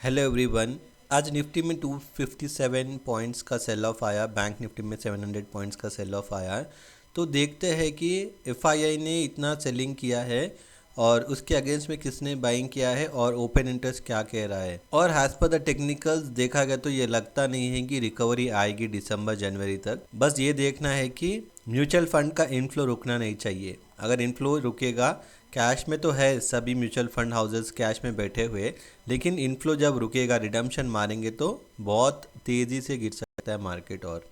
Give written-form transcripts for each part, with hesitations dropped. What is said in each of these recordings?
Hello everyone. आज Nifty में 257 points का सेल ऑफ आया, बैंक निफ्टी में 700 पॉइंट्स का सेल ऑफ आया। तो देखते हैं कि एफआईआई ने इतना सेलिंग किया है और उसके अगेंस्ट में किसने बाइंग किया है और ओपन इंटरेस्ट क्या कह रहा है। और एज पर द टेक्निकल्स देखा गया तो ये लगता नहीं है कि रिकवरी आएगी दिसंबर जनवरी तक। बस ये देखना है कि म्यूचुअल फंड का इनफ्लो रुकना नहीं चाहिए। अगर इनफ्लो रुकेगा, कैश में तो है, सभी म्यूचुअल फंड हाउसेस कैश में बैठे हुए, लेकिन इनफ्लो जब रुकेगा, रिडम्पशन मारेंगे तो बहुत तेज़ी से गिर सकता है मार्केट। और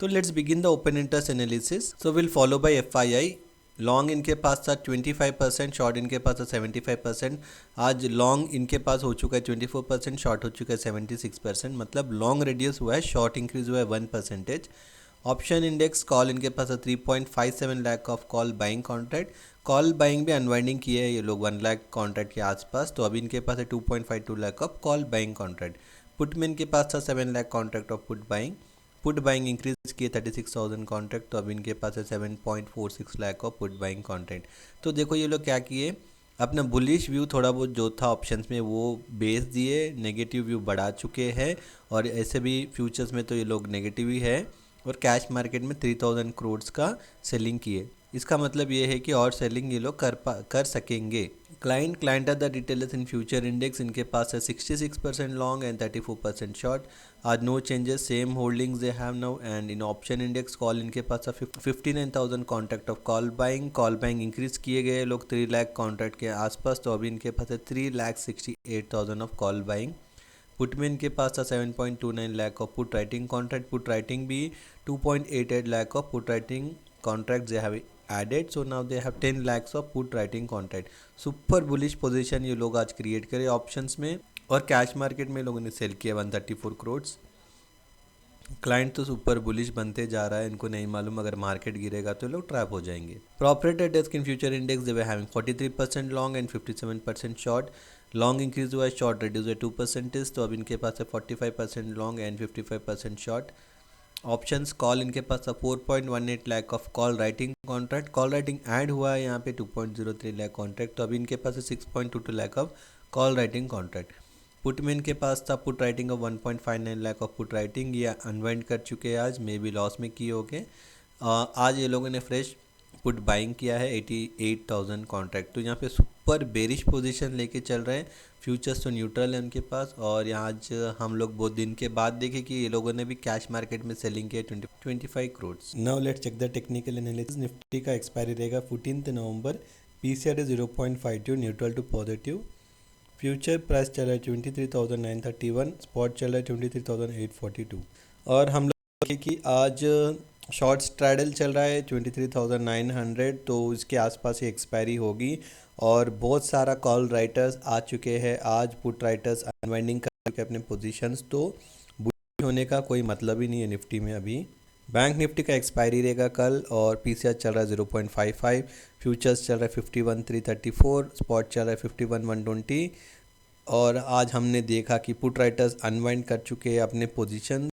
तो let's begin the open interest analysis. So will follow by FII. Long इनके पास था 25%, शॉर्ट इनके पास था 75%। आज लॉन्ग इनके पास हो चुका है 24%, शॉर्ट हो चुका है 76%। मतलब लॉन्ग रिड्यूस हुआ है, शॉर्ट इंक्रीज हुआ है 1%। ऑप्शन इंडेक्स कॉल इनके पास है 3.57 lakh of call buying contract. Call buying भी अनवाइंडिंग किए है ये लोग 1 लाख कॉन्ट्रैक्ट के आसपास। तो अभी इनके पास है 2.52 lakh of call buying contract. Put में इनके पास था 7 lakh contract of put buying increase किए 36,000 कॉन्ट्रैक्ट। तो अभी इनके पास है 7.46 lakh of put buying contract. तो देखो ये लोग क्या किए, अपना बुलिश व्यू थोड़ा बहुत जो था ऑप्शंस में वो बेच दिए, नेगेटिव व्यू बढ़ा चुके हैं। और ऐसे भी फ्यूचर्स में तो ये लोग नेगेटिव ही है। और कैश मार्केट में 3000 करोड़ का सेलिंग किए। इसका मतलब ये है कि और सेलिंग ये लोग कर सकेंगे। Client are the detailers in future index, इनके पास है 66% लॉन्ग एंड 34% शॉर्ट। आज no changes, same holdings they have now. And in option index call इनके पास है 59,000 contract of call buying increase किए गए लोग 3 लाख कॉन्ट्रैक्ट के आसपास। तो अभी इनके पास है 3,68,000 ऑफ कॉल बाइंग। पुट में इनके पास था 7.29 lakh of put writing contract. Put writing भी 2.88 lakh of put writing contract they have added. So now they have 10 lakhs of put writing contract. Super bullish position ये लोग आज क्रिएट करे ऑप्शंस में। और कैश मार्केट में लोगों ने सेल किया 134 करोड़। क्लाइंट तो सुपर बुलिश बनते जा रहा है, इनको नहीं मालूम अगर मार्केट गिरेगा तो लोग ट्रैप हो जाएंगे। Proprietor desk in future index they were having 43% long and 57% short. Long increase हुआ है, शॉर्ट रिड्यूस हुआ 2%। तो अब इनके पास है 45% long and 55% short. Options call इनके पास था 4.18 lakh of call writing contract. Call writing add हुआ है यहाँ पे 2.03 लाख कॉन्ट्रैक्ट। तो अभी इनके पास है 6.22 lakh of call writing contract. Put में इनके पास था put writing of 1.59 lakh of put writing, ये अनवाइंड कर चुके हैं आज, मे बी लॉस में किए होंगे। आज ये लोगों ने फ्रेश पुट बाइंग किया है 88,000 कॉन्ट्रैक्ट। तो यहाँ पे सुपर बेरिश पोजीशन लेके चल रहे हैं। फ्यूचर्स तो न्यूट्रल है उनके पास। और यहाँ आज हम लोग बहुत दिन के बाद देखे कि ये लोगों ने भी कैश मार्केट में सेलिंग किया 25 crore. Now let's check the technical analysis. Nifty का एक्सपायरी रहेगा 14 नवंबर। PCR 0.52, neutral to positive. Future price चल रहा है 23,931, स्पॉट चल रहा है 23,842। और हम लोग देखें कि आज शॉर्ट स्ट्रैडल चल रहा है 23,900, तो इसके आसपास ही एक्सपायरी होगी। और बहुत सारा कॉल राइटर्स आ चुके हैं आज, पुट राइटर्स अनवाइंडिंग कर चुके अपने पोजीशंस। तो बुलिश होने का कोई मतलब ही नहीं है निफ्टी में अभी। बैंक निफ्टी का एक्सपायरी रहेगा कल और पीसीआर चल रहा है 0.55, फ्यूचर्स चल रहा है 51,334, स्पॉट चल रहा है 51,120। और आज हमने देखा कि पुट राइटर्स अनवाइंड कर चुके हैं अपने पोजीशन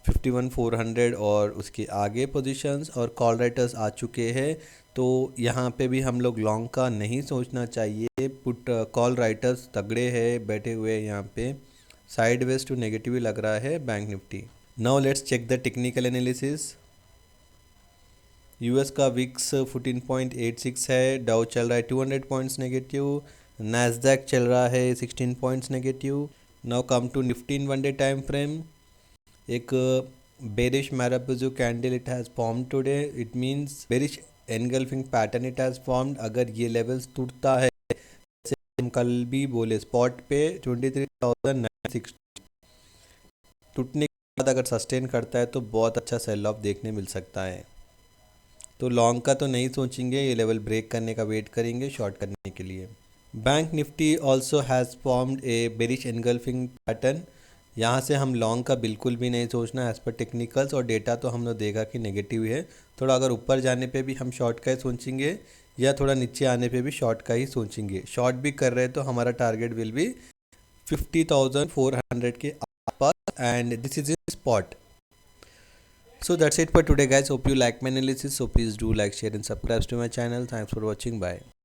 51,400 और उसके आगे पोजीशंस, और कॉल राइटर्स आ चुके हैं। तो यहाँ पे भी हम लोग लॉन्ग का नहीं सोचना चाहिए। पुट कॉल राइटर्स तगड़े हैं बैठे हुए यहाँ पे। साइड वेज टू नेगेटिव लग रहा है bank Nifty. Now let's check the technical analysis. US का विक्स 14.86 है, डाउ चल रहा है 200 पॉइंट्स नेगेटिव, नैस्डैक चल रहा है 16 points negative. Now come to Nifty in 1 day time frame. एक bearish marubozu candle it has form today, it means bearish engulfing pattern it has formed. अगर ये लेवल्स टूटता है, जैसे हम कल भी बोले स्पॉट पे 23,960, टूटने के बाद अगर सस्टेन करता है तो बहुत अच्छा सेल ऑफ देखने मिल सकता है। तो लॉन्ग का तो नहीं सोचेंगे, ये लेवल ब्रेक करने का वेट करेंगे शॉर्ट करने के लिए। Bank Nifty also has formed A bearish engulfing pattern. यहाँ से हम लॉन्ग का बिल्कुल भी नहीं सोचना एज पर टेक्निकल्स, और डेटा तो हमने देखा कि नेगेटिव है। थोड़ा अगर ऊपर जाने पे भी हम शॉर्ट का ही सोचेंगे या थोड़ा नीचे आने पे भी शॉर्ट का ही सोचेंगे। शॉर्ट भी कर रहे हैं तो हमारा टारगेट विल बी 50,400 के आसपास, and this is in spot. So that's it for today guys. Hope you like my analysis. So please do like, share and subscribe to my channel. Thanks for watching. Bye.